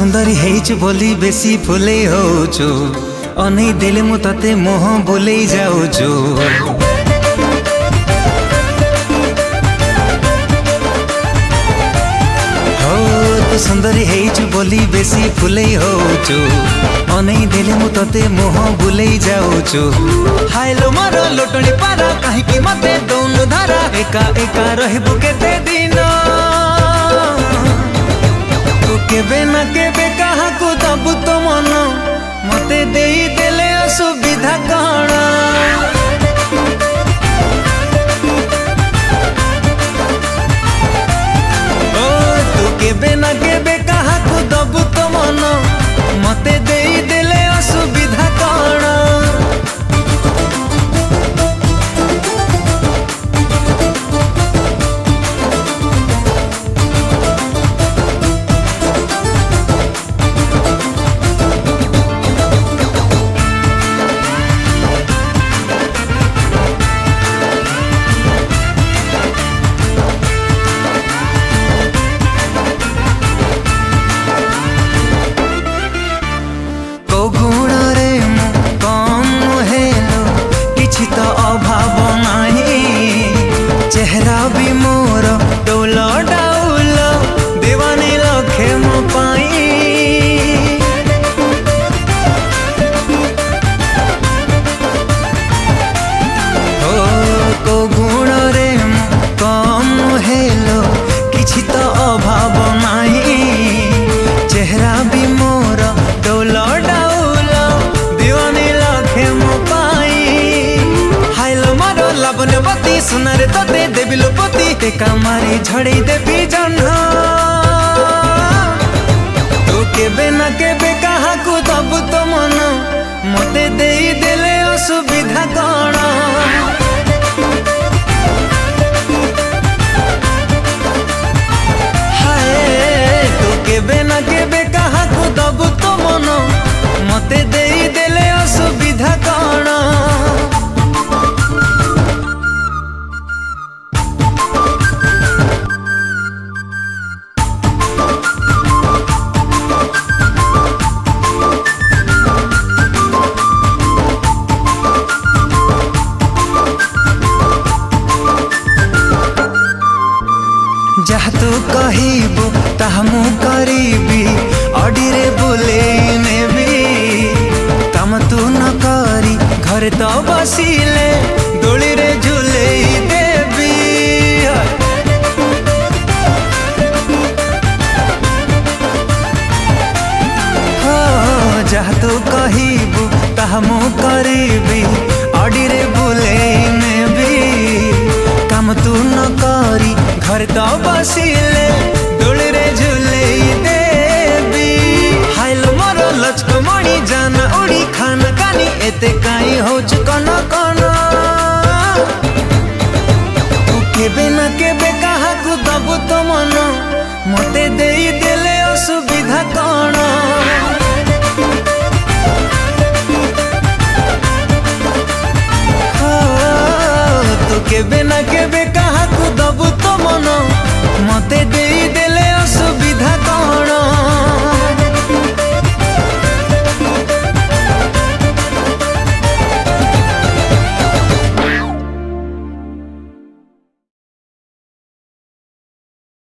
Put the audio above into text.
सुंदरी हेइछु बोली बेसी फुले होछु अनै देले मु तते मोह बोले जाउछु। हो तू सुंदरी हेइछु बोली बेसी फुले होछु अनै देले मु तते मोह बोले जाउछु। हाइलो मारो लोटणी पारा काहे कि मते दौनु धारा एका एका रहबु केते दिन केबे ना केबे कहा को दबु तो मन मते देई देले असुविधा कण। ओ तू केबे ना केबे कहा को दबु तो मन मते देई देले असुविधा कण। चेहरा भी मोर डोल डाउल दीवानी लखे मो पाई। हो को गुण रे कम हेलो किछि तो अभाव नाही। चेहरा भी मोर डोल डाउल दीवानी लखे मो पाई। हाइलो मारो लावण्यवती सुनारे तते देवी लोपति टेका मारी झड़े देवी जन्ह। तू केबे ना केबे कहा को दबु तो मन मते देई देले असुविधा कण। हाय तू केबे ना केबे कहा को दबु तो मन मते देई देले असुविधा कण। जहा तू कहिबू ताहा मु करीबी अडीरे बुले नेबी। काम तू न करी घरे तो बसिले दोली रे झूले देवी। हो जहा तू कहिबू ताहा मु करीबी अडीरे बुले नेबी। काम तू न करी घर तो बसिले दोली रे झूले देवी। हाइलो मोरो लचको मणि जाना उड़ी खाना कानी एते काई होच कन कन। तू केबे ना केबे कहा को दबु तो मन मते देई देले असुविधा कण।